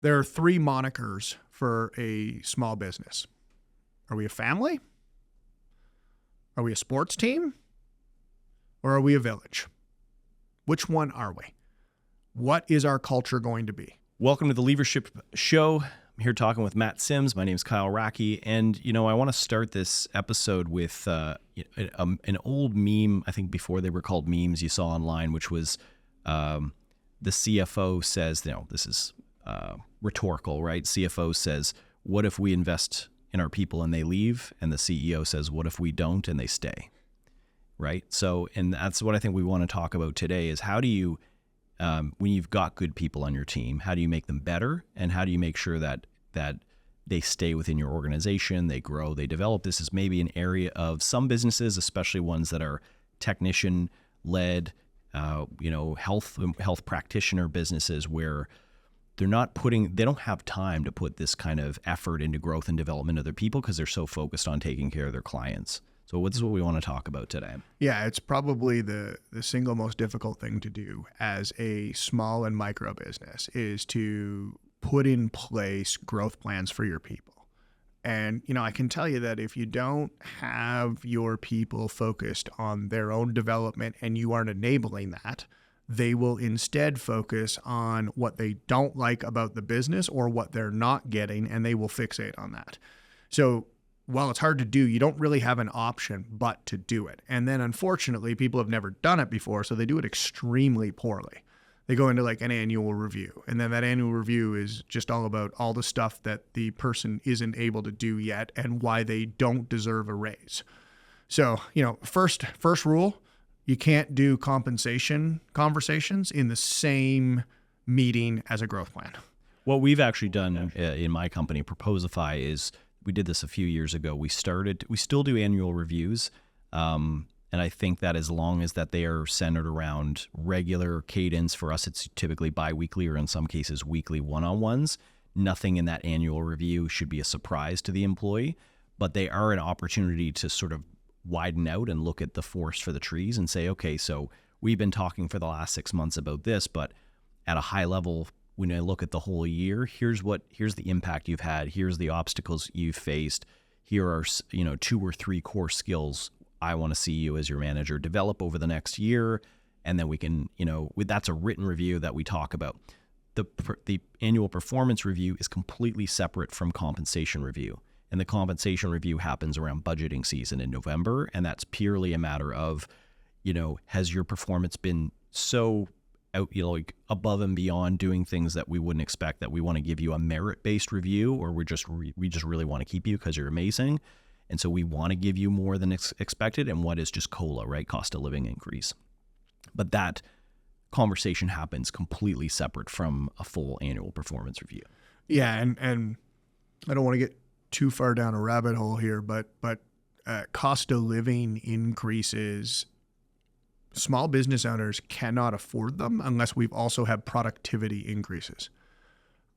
There are three monikers for a small business. Are we a family? Are we a sports team? Or are we a village? Which one are we? What is our culture going to be? Welcome to the Levership Show. I'm here talking with Matt Symes. My name is Kyle Racky. And, I want to start this episode with an old meme, I think before they were called memes, you saw online, which was the CFO says, this is rhetorical, right? CFO says, what if we invest in our people and they leave? And the CEO says, what if we don't and they stay? Right? So, and that's what I think we want to talk about today is how do you, when you've got good people on your team, how do you make them better? And how do you make sure that they stay within your organization, they grow, they develop? This is maybe an area of some businesses, especially ones that are technician-led, health practitioner businesses where they don't have time to put this kind of effort into growth and development of their people because they're so focused on taking care of their clients. So this is what we want to talk about today. Yeah, it's probably the single most difficult thing to do as a small and micro business is to put in place growth plans for your people. And, I can tell you that if you don't have your people focused on their own development and you aren't enabling that, they will instead focus on what they don't like about the business or what they're not getting, and they will fixate on that. So while it's hard to do, you don't really have an option but to do it. And then unfortunately, people have never done it before, so they do it extremely poorly. They go into like an annual review, and then that annual review is just all about all the stuff that the person isn't able to do yet and why they don't deserve a raise. So, first rule, you can't do compensation conversations in the same meeting as a growth plan. What we've actually done in my company, Proposify, is we did this a few years ago. We still do annual reviews. And I think that as long as that they are centered around regular cadence, for us it's typically biweekly or in some cases weekly one-on-ones. Nothing in that annual review should be a surprise to the employee, but they are an opportunity to sort of widen out and look at the forest for the trees and say, okay, so we've been talking for the last 6 months about this, but at a high level, when I look at the whole year, here's the impact you've had. Here's the obstacles you've faced. Here are, 2 or 3 core skills I want to see you as your manager develop over the next year. And then we can, that's a written review that we talk about. The annual performance review is completely separate from compensation review. And the compensation review happens around budgeting season in November. And that's purely a matter of, has your performance been so out, above and beyond doing things that we wouldn't expect, that we want to give you a merit-based review, or we just really want to keep you because you're amazing. And so we want to give you more than expected. And what is just COLA, right? Cost of living increase. But that conversation happens completely separate from a full annual performance review. Yeah. And I don't want to get too far down a rabbit hole here, but cost of living increases, small business owners cannot afford them unless we've also had productivity increases.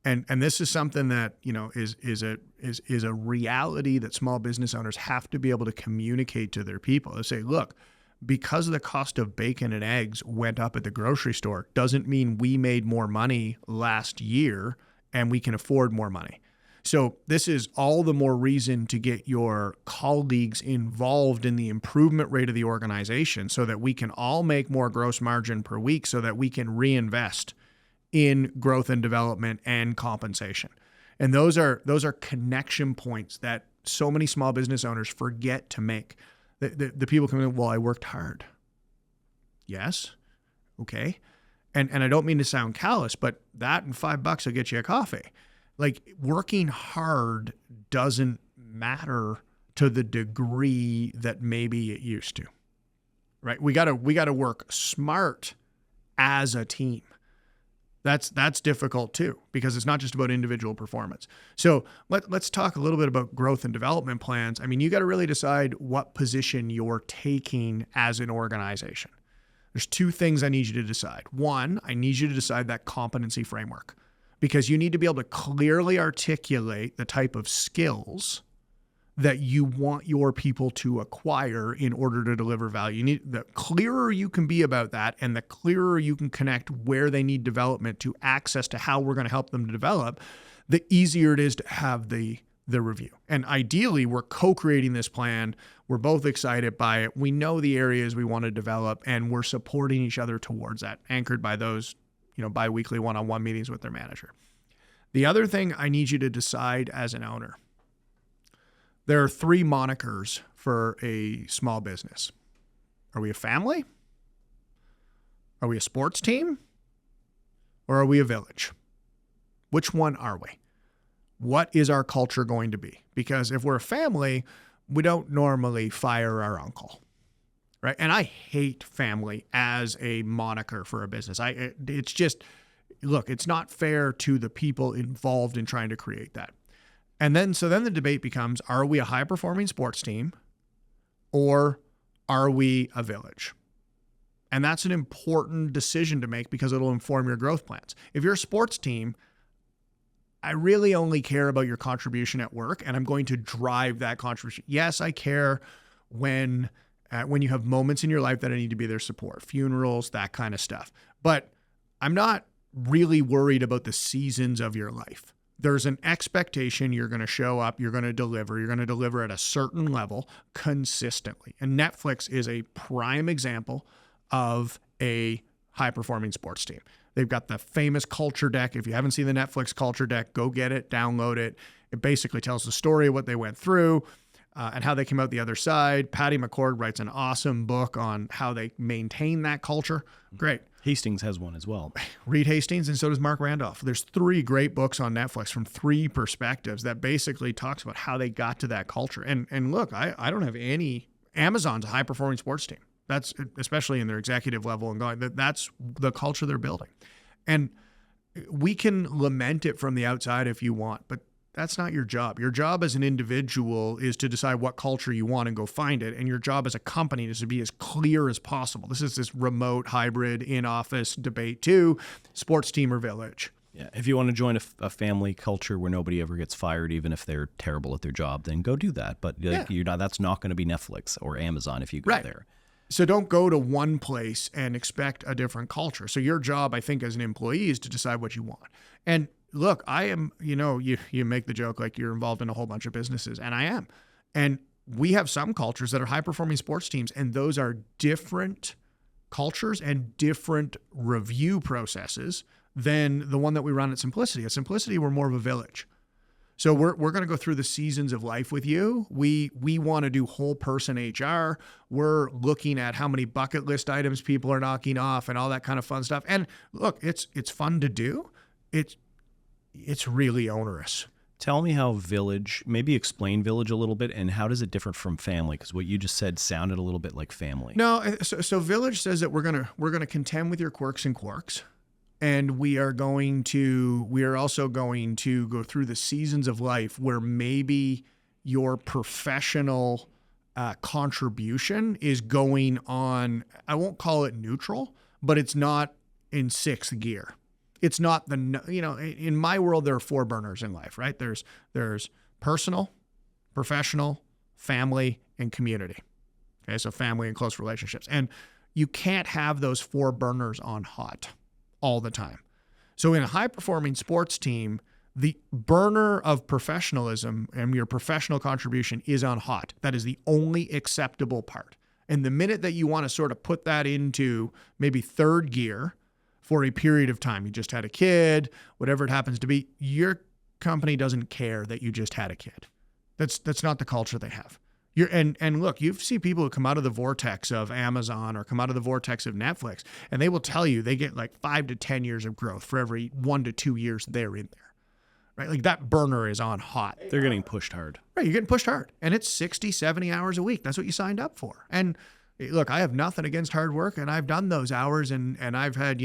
And this is something that, is a reality that small business owners have to be able to communicate to their people. They say, look, because the cost of bacon and eggs went up at the grocery store doesn't mean we made more money last year and we can afford more money. So this is all the more reason to get your colleagues involved in the improvement rate of the organization so that we can all make more gross margin per week so that we can reinvest in growth and development and compensation. And those are connection points that so many small business owners forget to make. The people come in, well, I worked hard. Yes. Okay. And I don't mean to sound callous, but that and $5 will get you a coffee. Like, working hard doesn't matter to the degree that maybe it used to, right? We got to work smart as a team. That's difficult too, because it's not just about individual performance. So let's talk a little bit about growth and development plans. I mean, you got to really decide what position you're taking as an organization. There's 2 things I need you to decide. One, I need you to decide that competency framework, because you need to be able to clearly articulate the type of skills that you want your people to acquire in order to deliver value. The clearer you can be about that, and the clearer you can connect where they need development to access to how we're going to help them to develop, the easier it is to have the review. And ideally, we're co-creating this plan. We're both excited by it. We know the areas we want to develop, and we're supporting each other towards that, anchored by those, bi-weekly one-on-one meetings with their manager. The other thing I need you to decide as an owner, there are 3 monikers for a small business. Are we a family? Are we a sports team? Or are we a village? Which one are we? What is our culture going to be? Because if we're a family, we don't normally fire our uncle, right? And I hate family as a moniker for a business. It's just, look, it's not fair to the people involved in trying to create that. And then the debate becomes, are we a high-performing sports team or are we a village? And that's an important decision to make because it'll inform your growth plans. If you're a sports team, I really only care about your contribution at work, and I'm going to drive that contribution. Yes, I care when you have moments in your life that I need to be there support, funerals, that kind of stuff. But I'm not really worried about the seasons of your life. There's an expectation you're going to show up, you're going to deliver at a certain level consistently. And Netflix is a prime example of a high-performing sports team. They've got the famous culture deck. If you haven't seen the Netflix culture deck, go get it, download it. It basically tells the story of what they went through and how they came out the other side. Patty McCord writes an awesome book on how they maintain that culture. Great. Hastings has one as well. Reed Hastings, and so does Mark Randolph. There's 3 great books on Netflix from 3 perspectives that basically talks about how they got to that culture. And look, I don't have any. Amazon's a high-performing sports team. That's especially in their executive level and going. That's the culture they're building. And we can lament it from the outside if you want, but that's not your job. Your job as an individual is to decide what culture you want and go find it. And your job as a company is to be as clear as possible. This is this remote, hybrid, in-office debate too, sports team or village. Yeah, if you want to join a family culture where nobody ever gets fired, even if they're terrible at their job, then go do that. But that's not going to be Netflix or Amazon if you go there. So don't go to one place and expect a different culture. So your job, I think, as an employee is to decide what you want. And look, I am, you make the joke like you're involved in a whole bunch of businesses, and I am. And we have some cultures that are high-performing sports teams, and those are different cultures and different review processes than the one that we run at Simplicity. At Simplicity, we're more of a village. So we're going to go through the seasons of life with you. We want to do whole person HR. We're looking at how many bucket list items people are knocking off and all that kind of fun stuff. And look, it's fun to do. It's really onerous. Tell me how village, maybe explain village a little bit, and how does it differ from family? Because what you just said sounded a little bit like family. No, so village says that we're gonna contend with your quirks and quarks. And we are also going to go through the seasons of life where maybe your professional contribution is going on, I won't call it neutral, but it's not in 6th gear. It's not in my world, there are 4 burners in life, right? There's personal, professional, family, and community. Okay, so family and close relationships. And you can't have those 4 burners on hot all the time. So in a high-performing sports team, the burner of professionalism and your professional contribution is on hot. That is the only acceptable part. And the minute that you want to sort of put that into maybe 3rd gear for a period of time, you just had a kid, whatever it happens to be, your company doesn't care that you just had a kid. That's not the culture they have. And look, you see people who come out of the vortex of Amazon or come out of the vortex of Netflix, and they will tell you they get like 5 to 10 years of growth for every 1 to 2 years they're in there, right? Like that burner is on hot. They're getting pushed hard. Right, you're getting pushed hard. And it's 60, 70 hours a week. That's what you signed up for. And look, I have nothing against hard work, and I've done those hours, and I've had,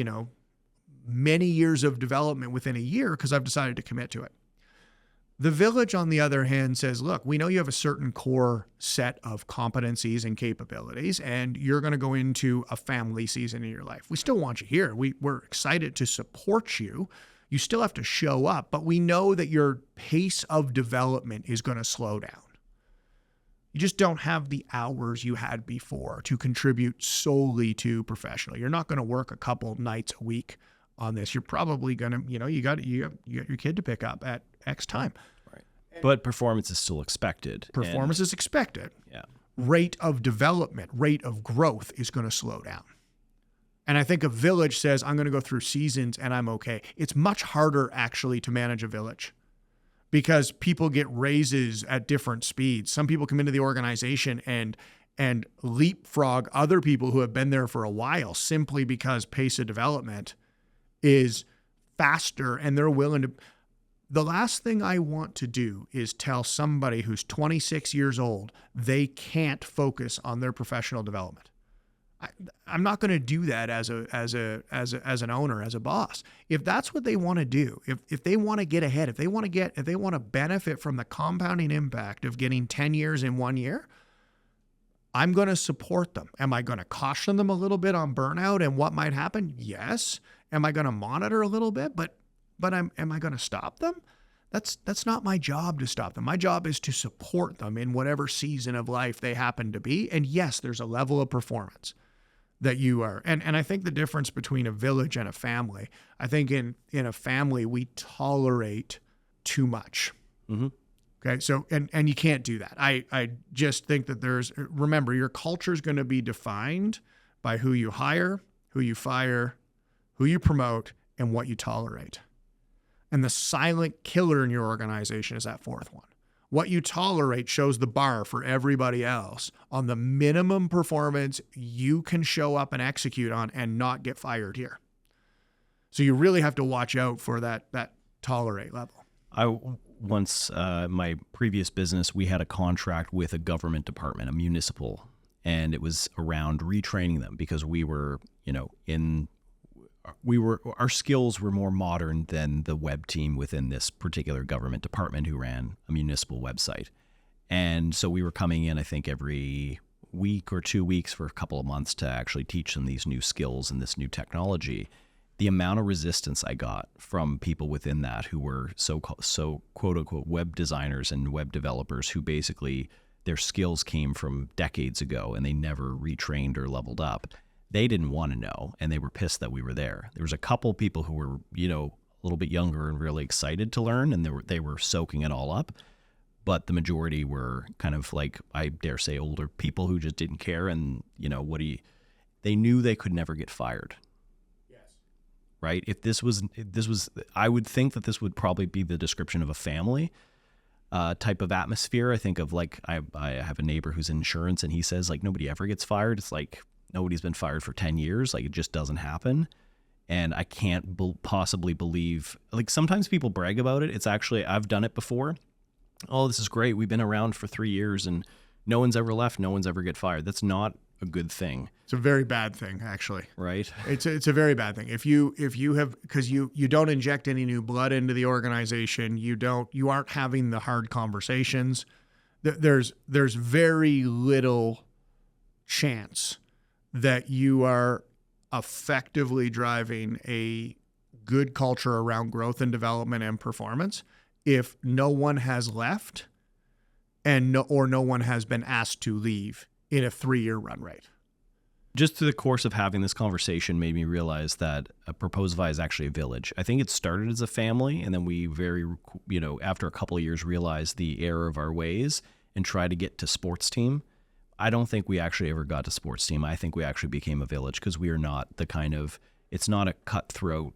many years of development within a year because I've decided to commit to it. The village, on the other hand, says, look, we know you have a certain core set of competencies and capabilities, and you're going to go into a family season in your life. We still want you here. We're excited to support you. You still have to show up, but we know that your pace of development is going to slow down. You just don't have the hours you had before to contribute solely to professional. You're not going to work a couple nights a week on this. You're probably going to, you got your kid to pick up at X time. Right. But performance is still expected. Performance is expected. Yeah. Rate of development, rate of growth is going to slow down. And I think a village says, I'm going to go through seasons and I'm okay. It's much harder actually to manage a village because people get raises at different speeds. Some people come into the organization and leapfrog other people who have been there for a while simply because pace of development is faster and they're willing to. The last thing I want to do is tell somebody who's 26 years old they can't focus on their professional development. I'm not going to do that as an owner, as a boss. If that's what they want to do, if they want to get ahead, if they want to benefit from the compounding impact of getting 10 years in 1 year, I'm going to support them. Am I going to caution them a little bit on burnout and what might happen? Yes. Am I going to monitor a little bit? But am I going to stop them? That's not my job to stop them. My job is to support them in whatever season of life they happen to be. And yes, there's a level of performance that you are. And I think the difference between a village and a family, I think in a family, we tolerate too much. Mm-hmm. Okay. So, and you can't do that. I just think that remember, your culture is going to be defined by who you hire, who you fire, who you promote, and what you tolerate. And the silent killer in your organization is that fourth one. What you tolerate shows the bar for everybody else on the minimum performance you can show up and execute on and not get fired here. So you really have to watch out for that tolerate level. Once, my previous business, we had a contract with a government department, a municipal, and it was around retraining them because we were, our skills were more modern than the web team within this particular government department who ran a municipal website. And so we were coming in, I think, every week or 2 weeks for a couple of months to actually teach them these new skills and this new technology. The amount of resistance I got from people within that who were so quote unquote web designers and web developers who basically their skills came from decades ago and they never retrained or leveled up. They didn't want to know, and they were pissed that we were there. There was a couple people who were, a little bit younger and really excited to learn, and they were soaking it all up. But the majority were kind of like, I dare say, older people who just didn't care, and they knew they could never get fired. Yes. Right? If this was, I would think that this would probably be the description of a family type of atmosphere. I think of like, I have a neighbor who's in insurance, and he says like nobody ever gets fired. It's like, nobody's been fired for 10 years. Like, it just doesn't happen. And I can't possibly believe, like, sometimes people brag about it. It's actually, I've done it before. Oh, this is great. We've been around for 3 years and no one's ever left. No one's ever get fired. That's not a good thing. It's a very bad thing, actually. Right. It's a very bad thing. If you have, because you don't inject any new blood into the organization, you aren't having the hard conversations. There's very little chance that you are effectively driving a good culture around growth and development and performance if no one has left and no one has been asked to leave in a 3-year run rate. Just through the course of having this conversation made me realize that Proposify is actually a village. I think it started as a family, and then we after a couple of years realized the error of our ways and tried to get to sports team. I don't think we actually ever got to sports team. I think we actually became a village because we are not it's not a cutthroat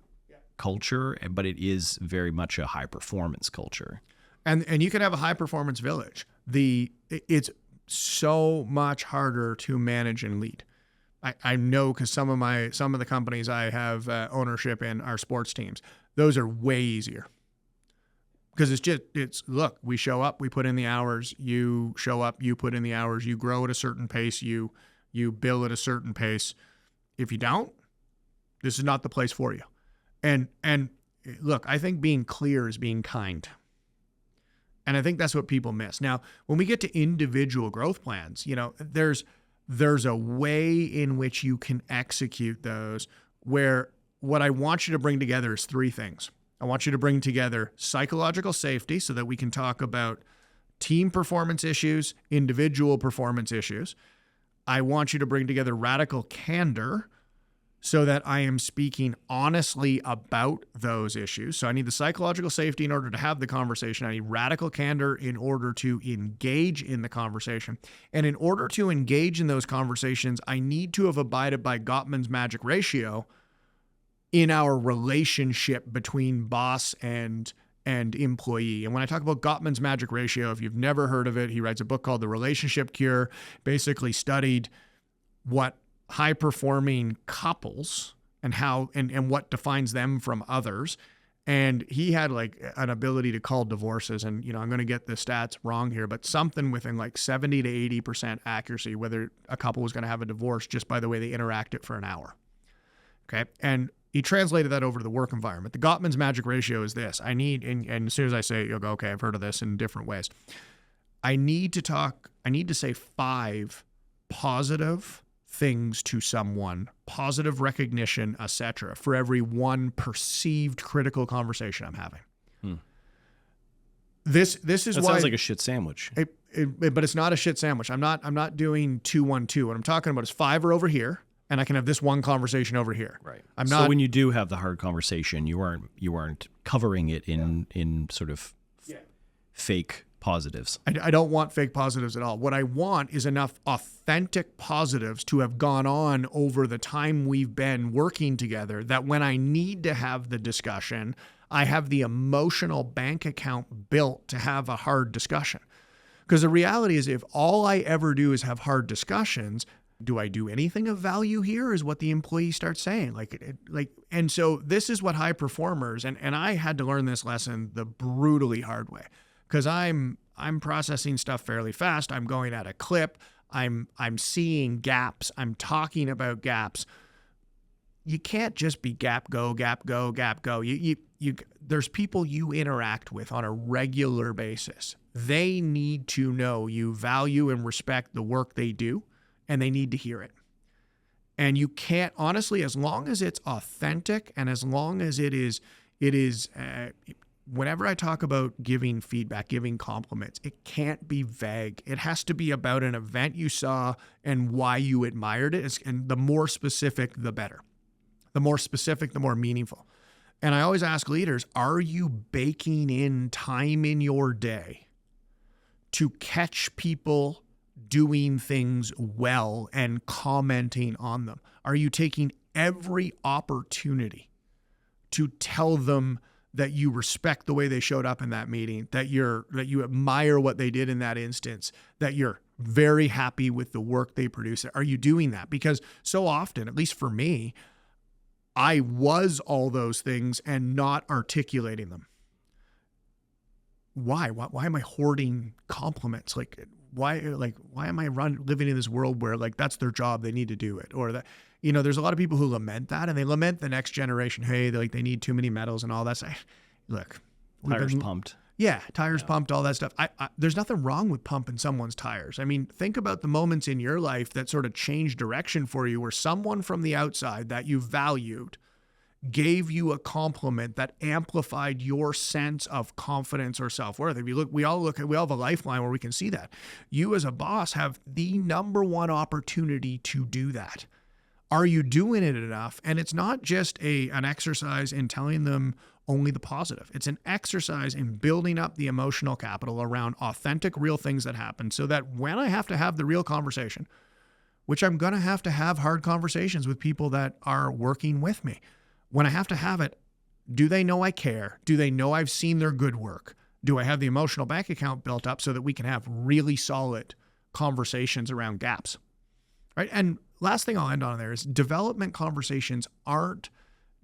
culture, but it is very much a high performance culture. And you can have a high performance village. It's so much harder to manage and lead. I know because some of the companies I have ownership in are sports teams. Those are way easier. Because look, we show up, we put in the hours, you show up, you put in the hours, you grow at a certain pace, you bill at a certain pace. If you don't, this is not the place for you. And look, I think being clear is being kind. And I think that's what people miss. Now, when we get to individual growth plans, there's a way in which you can execute those where what I want you to bring together is 3 things. I want you to bring together psychological safety so that we can talk about team performance issues, individual performance issues. I want you to bring together radical candor so that I am speaking honestly about those issues. So I need the psychological safety in order to have the conversation. I need radical candor in order to engage in the conversation. And in order to engage in those conversations, I need to have abided by Gottman's magic ratio in our relationship between boss and employee. And when I talk about Gottman's magic ratio, if you've never heard of it, he writes a book called The Relationship Cure, basically studied what high-performing couples and how and what defines them from others. And he had like an ability to call divorces. And, I'm going to get the stats wrong here, but something within like 70 to 80% accuracy, whether a couple was going to have a divorce just by the way they interacted for an hour. Okay. And he translated that over to the work environment. The Gottman's magic ratio is this. I need, and as soon as I say it, you'll go, okay, I've heard of this in different ways. I need to say 5 positive things to someone, positive recognition, etc., for every one perceived critical conversation I'm having. This is that why sounds like a shit sandwich. But it's not a shit sandwich. I'm not doing 2, 1, 2. What I'm talking about is 5 are over here, and I can have this one conversation over here. Right. I'm not. So when you do have the hard conversation, you aren't covering it in sort of fake positives. I don't want fake positives at all. What I want is enough authentic positives to have gone on over the time we've been working together that when I need to have the discussion, I have the emotional bank account built to have a hard discussion. Because the reality is, if all I ever do is have hard discussions, do I do anything of value here? Is what the employee starts saying. And so this is what high performers, and I had to learn this lesson the brutally hard way. Because I'm processing stuff fairly fast. I'm going at a clip. I'm seeing gaps. I'm talking about gaps. You can't just be gap go, gap go, gap go. There's people you interact with on a regular basis. They need to know you value and respect the work they do, and they need to hear it. And you can't, honestly, as long as it's authentic and as long as it is. Whenever I talk about giving feedback, giving compliments, it can't be vague. It has to be about an event you saw and why you admired it. And the more specific, the better. The more specific, the more meaningful. And I always ask leaders, are you baking in time in your day to catch people doing things well and commenting on them? Are you taking every opportunity to tell them that you respect the way they showed up in that meeting, that you admire what they did in that instance, that you're very happy with the work they produce? Are you doing that? Because so often, at least for me, I was all those things and not articulating them. Why? Why am I hoarding compliments? Why am I living in this world where that's their job, they need to do it? Or that, there's a lot of people who lament that, and they lament the next generation. Hey, they need too many medals and all that stuff. Look, tires pumped. Yeah, tires pumped, all that stuff. There's nothing wrong with pumping someone's tires. I mean, think about the moments in your life that sort of changed direction for you, where someone from the outside that you valued gave you a compliment that amplified your sense of confidence or self-worth. If you look, we all have a lifeline where we can see that. You as a boss have the number one opportunity to do that. Are you doing it enough? And it's not just an exercise in telling them only the positive. It's an exercise in building up the emotional capital around authentic, real things that happen, so that when I have to have the real conversation, which I'm going to have hard conversations with people that are working with me. When I have to have it, do they know I care? Do they know I've seen their good work? Do I have the emotional bank account built up so that we can have really solid conversations around gaps? Right? And last thing I'll end on there is development conversations aren't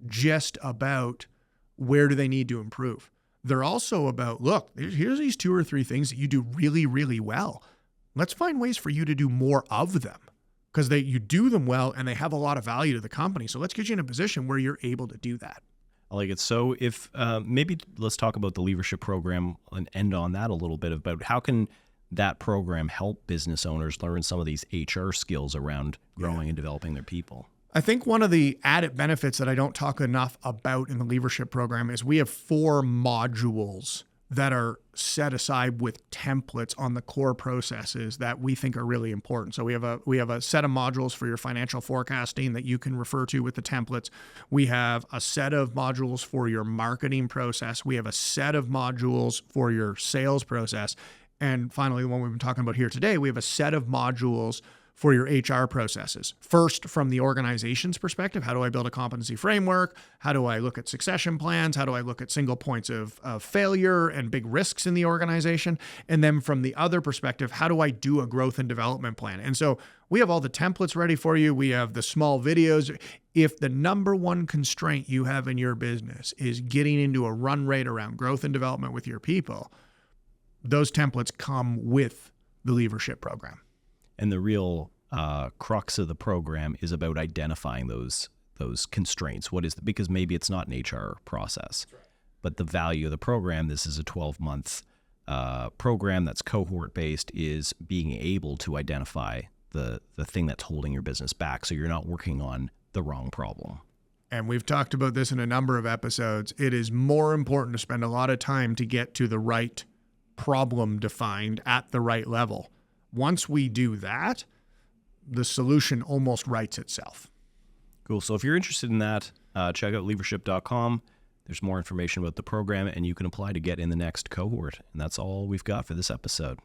just about where do they need to improve. They're also about, look, here's these 2 or 3 things that you do really, really well. Let's find ways for you to do more of them, because you do them well and they have a lot of value to the company. So let's get you in a position where you're able to do that. I like it. So if maybe let's talk about the Levership program and end on that a little bit about how can that program help business owners learn some of these HR skills around growing and developing their people? I think one of the added benefits that I don't talk enough about in the Levership program is we have 4 modules that are set aside with templates on the core processes that we think are really important. So we have a set of modules for your financial forecasting that you can refer to with the templates. We have a set of modules for your marketing process. We have a set of modules for your sales process. And finally, the one we've been talking about here today, we have a set of modules for your HR processes. First, from the organization's perspective, how do I build a competency framework? How do I look at succession plans? How do I look at single points of failure and big risks in the organization? And then from the other perspective, how do I do a growth and development plan? And so we have all the templates ready for you. We have the small videos. If the number one constraint you have in your business is getting into a run rate around growth and development with your people, those templates come with the Levership program. And the real crux of the program is about identifying those constraints. Because maybe it's not an HR process, but the value of the program, this is a 12-month program that's cohort based, is being able to identify the thing that's holding your business back, so you're not working on the wrong problem. And we've talked about this in a number of episodes. It is more important to spend a lot of time to get to the right problem defined at the right level. Once we do that, the solution almost writes itself. Cool. So if you're interested in that, check out levership.com. There's more information about the program, and you can apply to get in the next cohort. And that's all we've got for this episode.